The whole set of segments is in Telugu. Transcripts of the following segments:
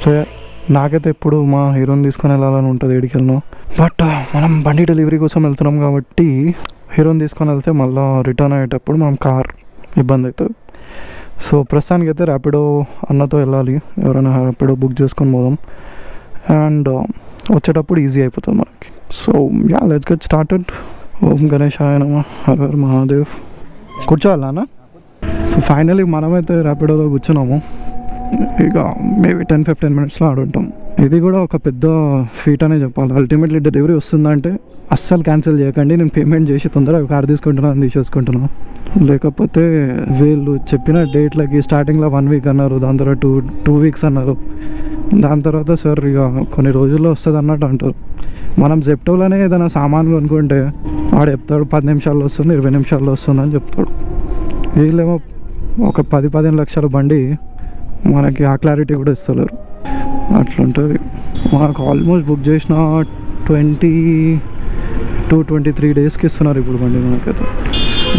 సో నాకైతే ఎప్పుడు మా హీరోని తీసుకొని వెళ్ళాలని ఉంటుంది ఎడికెళ్ళను. బట్ మనం బండి డెలివరీ కోసం వెళ్తున్నాం కాబట్టి హీరోని తీసుకొని వెళ్తే మళ్ళీ రిటర్న్ అయ్యేటప్పుడు మనం కార్ ఇబ్బంది అవుతుంది. సో ప్రస్తుతానికి అయితే ర్యాపిడో అన్నతో వెళ్ళాలి, ఎవరైనా ర్యాపిడో బుక్ చేసుకొని పోదాం. అండ్ వచ్చేటప్పుడు ఈజీ అయిపోతుంది మనకి. So yeah let's get started. ఓం గణేశాయ నమః, హర హర మహాదేవ్. కూర్చోవాలా అన్న? సో ఫైనలీ మనమైతే ర్యాపిడోలో కూర్చున్నాము. ఇక మేబీ 10-15 మినిట్స్లో ఆడుంటాం. ఇది కూడా ఒక పెద్ద ఫీట్ అనే చెప్పాలి. అల్టిమేట్లీ డెలివరీ వస్తుందంటే అస్సలు క్యాన్సిల్ చేయకండి. నేను పేమెంట్ చేసి తొందరగా కార్ తీసుకుంటున్నాను, తీసేసుకుంటున్నాను. లేకపోతే వీళ్ళు చెప్పిన డేట్లకి స్టార్టింగ్లో 1 వీక్ అన్నారు, దాని తర్వాత 2 వీక్స్ అన్నారు, దాని తర్వాత సార్ ఇక కొన్ని రోజుల్లో వస్తుంది అన్నట్టు అంటారు. మనం జెప్టోలోనే ఏదైనా సామాన్ కొనుక్కుంటే వాడు చెప్తాడు 10 నిమిషాల్లో వస్తుంది, 20 నిమిషాల్లో వస్తుంది అని చెప్తాడు. వీళ్ళేమో ఒక 10-15 లక్షల బండి మనకి ఆ క్లారిటీ కూడా ఇస్తలేరు. అట్లుంటుంది. మనకు ఆల్మోస్ట్ బుక్ చేసిన 20-23 డేస్కి ఇస్తున్నారు ఇప్పుడు బండి మనకైతే.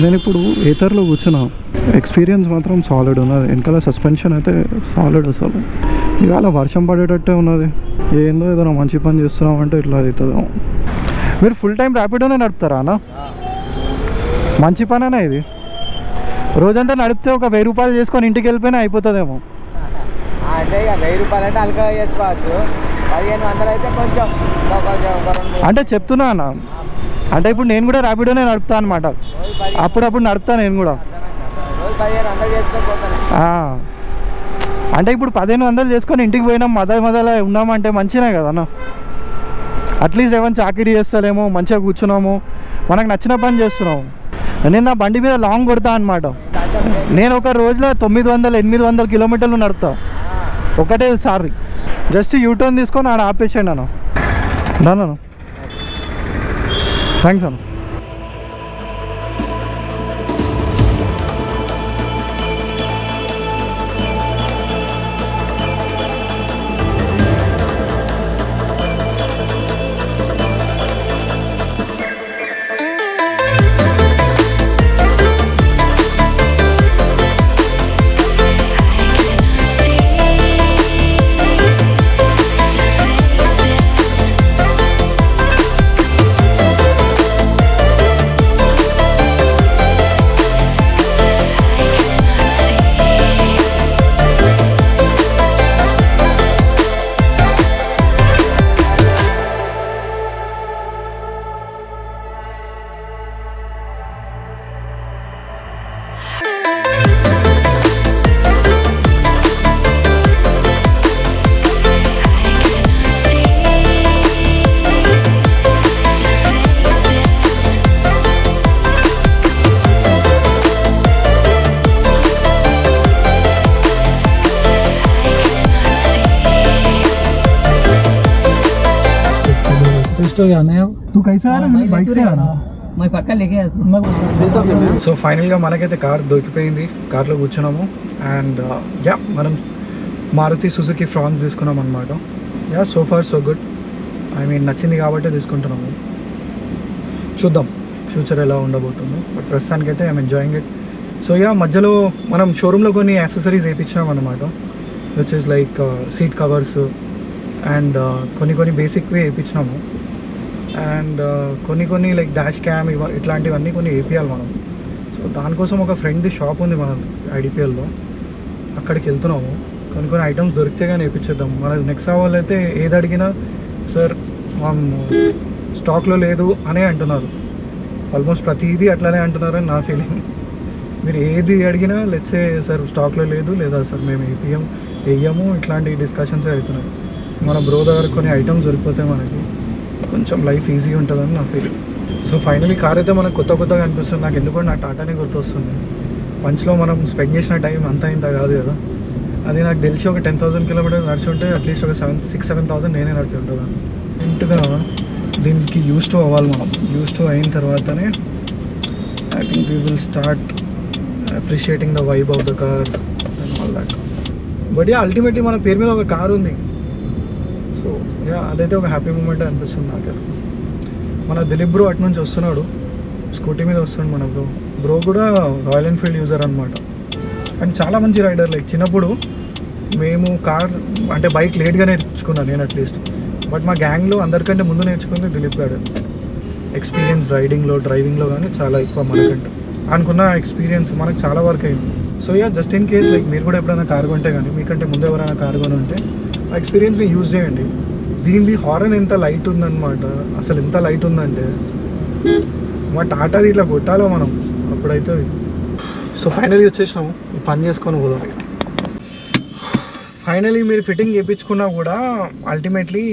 నేను ఇప్పుడు ఏథర్లో కూర్చున్నా. ఎక్స్పీరియన్స్ మాత్రం సాలిడ్ ఉన్నది. వెనకాల సస్పెన్షన్ అయితే సాలిడ్ అసలు. ఇవాళ వర్షం పడేటట్టే ఉన్నది. ఏందో ఏదైనా మంచి పని చేస్తున్నాం అంటే ఇట్లా అవుతుందేమో. మీరు ఫుల్ టైం ర్యాపిడోనే నడుపుతారా అన్న? మంచి పనేనా ఇది? రోజంతా నడిపితే ఒక 1000 రూపాయలు చేసుకొని ఇంటికి వెళ్ళిపోయినా అయిపోతుందేమో. అంటే ఇక 1000 రూపాయలు అంటే అల్గా చేసుకోవచ్చు. 1500 అయితే కొంచెం అంటే చెప్తున్నా అన్న. అంటే ఇప్పుడు నేను కూడా ర్యాపిడోనే నడుపుతా అనమాట. అప్పుడప్పుడు నడుపుతా నేను కూడా. అంటే ఇప్పుడు 1500 చేసుకొని ఇంటికి పోయినాం, మొదలు ఉన్నామంటే మంచినే కదా అన్న. అట్లీస్ట్ ఏమైనా చాకరీ చేస్తలేమో, మంచిగా కూర్చున్నాము, మనకు నచ్చిన పని చేస్తున్నాము. నేను నా బండి మీద లాంగ్ కొడతా అనమాట. నేను ఒక రోజులో 900-800 కిలోమీటర్లు నడుపుతా ఒకటే సారి. జస్ట్ యూటర్న్ తీసుకొని ఆడ ఆపేసాను అన్న. నాన్న థ్యాంక్స్ అన్న. సో ఫైనల్గా మనకైతే కార్ దొరికిపోయింది. కార్లో కూర్చున్నాము. అండ్ యా మనం మారుతి సుజుకి ఫ్రాన్స్ తీసుకున్నాం అనమాట. Yeah so far so good. I mean నచ్చింది కాబట్టి తీసుకుంటున్నాము. చూద్దాం ఫ్యూచర్ ఎలా ఉండబోతుందో. బట్ ప్రస్తుతానికైతే I'm enjoying it. So yeah మధ్యలో మనం షోరూంలో కొన్ని యాక్సెసరీస్ వేయించినాం అనమాట. Which is like seat covers and కొన్ని బేసిక్వి వేయించినాము. అండ్ కొన్ని లైక్ డాష్ క్యామ్ ఇట్లాంటివన్నీ కొన్ని వేపియాలి మనం. సో దానికోసం ఒక ఫ్రెండ్ షాప్ ఉంది మన ఐడిపిఎల్లో, అక్కడికి వెళ్తున్నాము. కొన్ని ఐటమ్స్ దొరికితే కానీ వేయించేద్దాం. మన నెక్స్ట్ వాళ్ళు అయితే ఏది అడిగినా సార్ మనం స్టాక్లో లేదు అనే అంటున్నారు. ఆల్మోస్ట్ ప్రతిదీ అట్లానే అంటున్నారని నా ఫీలింగ్. మీరు ఏది అడిగినా లెట్సే సార్ స్టాక్లో లేదు, లేదా సార్ మేము వేయము, ఇట్లాంటి డిస్కషన్సే అవుతున్నాయి. మన బ్రో దగ్గర కొన్ని ఐటమ్స్ దొరికిపోతే మనకి కొంచెం లైఫ్ ఈజీగా ఉంటుందని నా ఫీలింగ్. సో ఫైనలీ కార్ అయితే మనకు కొత్తగా అనిపిస్తుంది. నాకు ఎందుకంటే నా టాటానే గుర్తొస్తుంది. పంచ్లో మనం స్పెండ్ చేసిన టైం అంతా ఇంత కాదు కదా. అది నాకు తెలిసి ఒక 10,000 కిలోమీటర్స్ నడిచి ఉంటే అట్లీస్ట్ ఒక 6-7,000 నేనే నడిపి ఉంటుందాన్ని. ఇంటుగా దీనికి యూస్ టు అవ్వాలి మనం. యూస్ టు అయిన తర్వాతనే I think we will start appreciating the vibe of the car and all that. But yeah ultimately మన పేరు మీద ఒక కార్ ఉంది. సో యా అదైతే ఒక హ్యాపీ మూమెంట్ అనిపిస్తుంది నాకైతే. మన దిలీప్ బ్రో అటు నుంచి వస్తున్నాడు, స్కూటీ మీద వస్తున్నాడు మన బ్రో కూడా రాయల్ ఎన్ఫీల్డ్ యూజర్ అనమాట. అండ్ చాలా మంచి రైడర్. లైక్ చిన్నప్పుడు మేము కార్ అంటే బైక్ లేట్గా నేర్చుకున్నాను నేను అట్లీస్ట్, బట్ మా గ్యాంగ్లో అందరికంటే ముందు నేర్చుకుంది దిలీప్ గారు. ఎక్స్పీరియన్స్ రైడింగ్లో డ్రైవింగ్లో కానీ చాలా ఎక్కువ మనకంటే. అనుకున్న ఎక్స్పీరియన్స్ మనకు చాలా వరకు అయింది. So yeah, just in case like మీరు కూడా ఎప్పుడైనా కార్ కొంటే కానీ మీకంటే ముందు ఎవరైనా కార్ కొని ఉంటే ఆ ఎక్స్పీరియన్స్ని యూజ్ చేయండి. దీనిది హారన్ ఎంత లైట్ ఉందన్నమాట, అసలు ఎంత లైట్ ఉందంటే మా టాటాది ఇట్లా కొట్టాలో మనం అప్పుడైతే. సో ఫైనలీ వచ్చేసినాము, ఈ పని చేసుకొని పోదాం. ఫైనలీ మీరు ఫిట్టింగ్ చేయించుకున్నా కూడా అల్టిమేట్లీ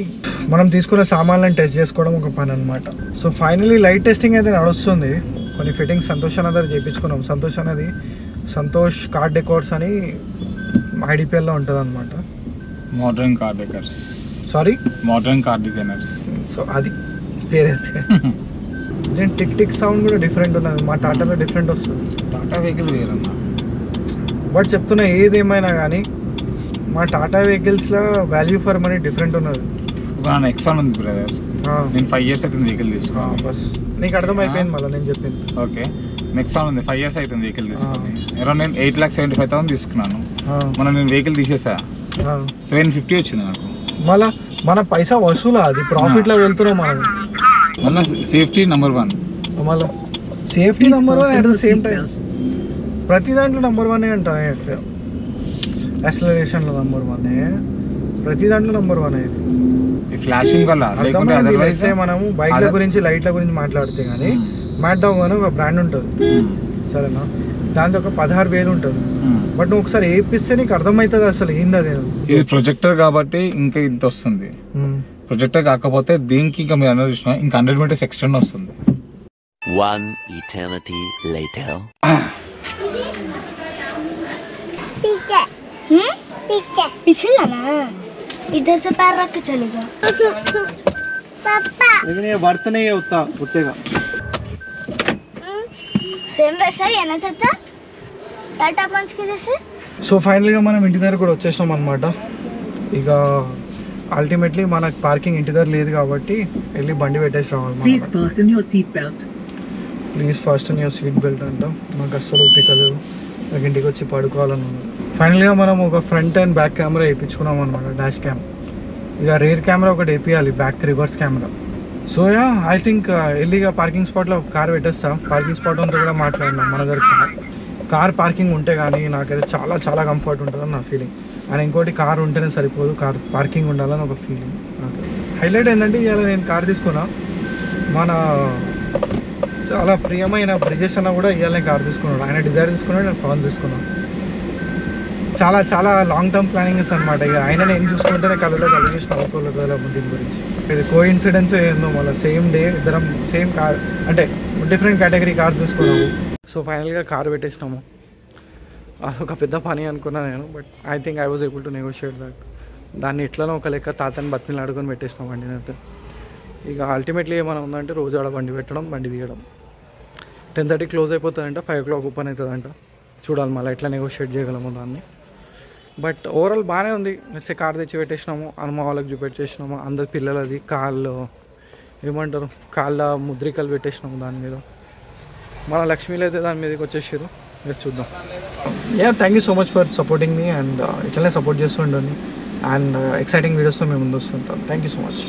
మనం తీసుకున్న సామాన్లను టెస్ట్ చేసుకోవడం ఒక పని అనమాట. సో ఫైనలీ లైట్ టెస్టింగ్ అయితే నడుస్తుంది. కొన్ని ఫిట్టింగ్స్ సంతోష్ అన్నది చేయించుకున్నాం. సంతోష్ అనేది సంతోష్ కార్ డెకోర్స్ అని ఐడిపిఎల్లో ఉంటుంది అనమాట. Modern car decors, sorry modern car designers. So అది పేరైతే నేను టిక్ టిక్ సౌండ్ కూడా డిఫరెంట్ ఉన్నది, మా టాటాలో డిఫరెంట్ వస్తుంది. టాటా వెహికల్ వేరన్నా, బట్ చెప్తున్నా ఏదేమైనా కానీ మా టాటా వెహికల్స్లో వాల్యూ ఫర్ మనీ డిఫరెంట్ ఉన్నది. నా నెక్సాన్ ఉంది బ్రదర్, నేను 5 years అవుతుంది వెహికల్ తీసుకోవాలి. బస్ నీకు అర్థమైపోయింది మళ్ళీ నేను చెప్పింది. ఓకే, నెక్సాన్ ఉంది, 5 years అవుతుంది వెహికల్ తీసుకొని. అరౌండ్ నేను 8,75,000 తీసుకున్నాను. మనం నేను వెహికల్ తీసేసా, 750 వచ్చింది నాకు. మళ్ళీ మన పైసా వసూలా, అది ప్రాఫిట్లో వెళ్తున్నాం మనం. మళ్ళీ సేఫ్టీ నెంబర్ 1, మళ్ళీ safety number 1 at the same time ప్రతి దాంట్లో నెంబర్ 1 అంటాను. యాక్సిలరేషన్లో నెంబర్ 1, ప్రతి దాంట్లో నెంబర్ 1 ఇది. ఈ ఫ్లాషింగ్ వల్ల లేకుంటే అదర్వైజ్ మనము బైక్ల గురించి లైట్ల గురించి మాట్లాడితే కానీ మ్యాట్ డాగ్ అని ఒక బ్రాండ్ ఉంటుంది సరేనా, దాంతో ఒక 16,000 ఉంటుంది. బట్ నువ్వు ఒకసారి వేపిస్తే నీకు అర్థమవుతుంది అసలు ఏంది అది. ఇది ప్రొజెక్టర్ కాబట్టి ఇంకా ఇంత వస్తుంది. ప్రొజెక్టర్ కాకపోతే దీనికి ఇంకా మీరు అన్నది చూసినా ఇంకా 100 meters ఎక్స్టెండ్ వస్తుంది. One eternity later. पीछे जाना है, इधर से पैर रख के चले जाओ. पापा लेकिन ये वर्त नहीं है उतना उठेगा. सेम वैसा ही है ना चाचा, टाटा पंच के जैसे. సో ఫైనల్గా మనం ఇంటి దగ్గర కూడా వచ్చేసినాం అనమాట. ఇక అల్టిమేట్లీ మనకు పార్కింగ్ ఇంటి దగ్గర లేదు కాబట్టి వెళ్ళి బండి పెట్టేసి రావాలి. Please fasten your seat belt. Please fast your seat belt అంట. నాకు అస్సలు ఓపికలేదు, నాకు ఇంటికి వచ్చి పడుకోవాలని ఉంది. ఫైనల్గా మనం ఒక ఫ్రంట్ అండ్ బ్యాక్ కెమెరా వేయించుకున్నాం అనమాట, డాష్ క్యామ్. ఇక రేర్ కెమెరా ఒకటి వేపియాలి, back reverse camera. So yeah, I think వెళ్ళిగా పార్కింగ్ స్పాట్లో కార్ పెట్టేస్తా. పార్కింగ్ స్పాట్ అంతా కూడా మాట్లాడినాం, మన దగ్గర కార్ పార్కింగ్ ఉంటే కానీ నాకైతే చాలా చాలా కంఫర్ట్ ఉంటుందని నా ఫీలింగ్. అండ్ ఇంకోటి కార్ ఉంటేనే సరిపోదు, కార్ పార్కింగ్ ఉండాలని ఒక ఫీలింగ్ నాకు. హైలైట్ ఏంటంటే ఇవాళ నేను కార్ తీసుకున్నా, మన చాలా ప్రియమైన బ్రిజేష్ అన్న కూడా ఇవాళ నేను కార్ తీసుకున్నాడు. ఆయన డిజైర్ తీసుకున్నాడు, నేను ఫాన్స్ తీసుకున్నాను. చాలా చాలా లాంగ్ టర్మ్ ప్లానింగ్స్ అనమాట. ఇక ఆయన నేను చూసుకుంటేనే కళ్ళలో కలిగేసిన ఒకళ్ళ దీని గురించి. ఇది కో ఇన్సిడెన్స్ ఏందో, మళ్ళీ సేమ్ డే ఇద్దరం సేమ్ కార్ అంటే డిఫరెంట్ కేటగిరీ కార్స్ తీసుకున్నాము. సో ఫైనల్గా కార్ పెట్టేసినాము. అదొక పెద్ద పని అనుకున్నా నేను, but I think I was able to negotiate that. దాన్ని ఎట్లనో ఒక లెక్క తాతని బతిని ఆడుకొని పెట్టేసినాం బండిని అయితే. ఇక అల్టిమేట్లీ ఏమైనా ఉందంటే రోజు ఆడ బండి పెట్టడం, బండి తీయడం. 10:30 క్లోజ్ అయిపోతుందంట, 5 o'clock ఓపెన్ అవుతుందంట. చూడాలి మళ్ళీ ఎట్లా నెగోషియేట్ చేయగలము దాన్ని. బట్ ఓవరాల్ బాగానే ఉంది. నెక్స్ట్ కార్ తెచ్చి పెట్టేసినాము, అమ్మ వాళ్ళకి చూపెట్టేసినాము. అందరి పిల్లలది కాళ్ళు ఏమంటారు, కాళ్ళ ముద్రికలు పెట్టేసినాము దాని మీద. మన లక్ష్మీలు అయితే దాని మీదకి వచ్చేసారు. మీరు చూద్దాం. Yeah, thank you so much for supporting me. And ఇట్లనే సపోర్ట్ చేస్తుండండి. అండ్ ఎక్సైటింగ్ వీడియోస్తో మేము ముందు వస్తుంటాం. Thank you so much.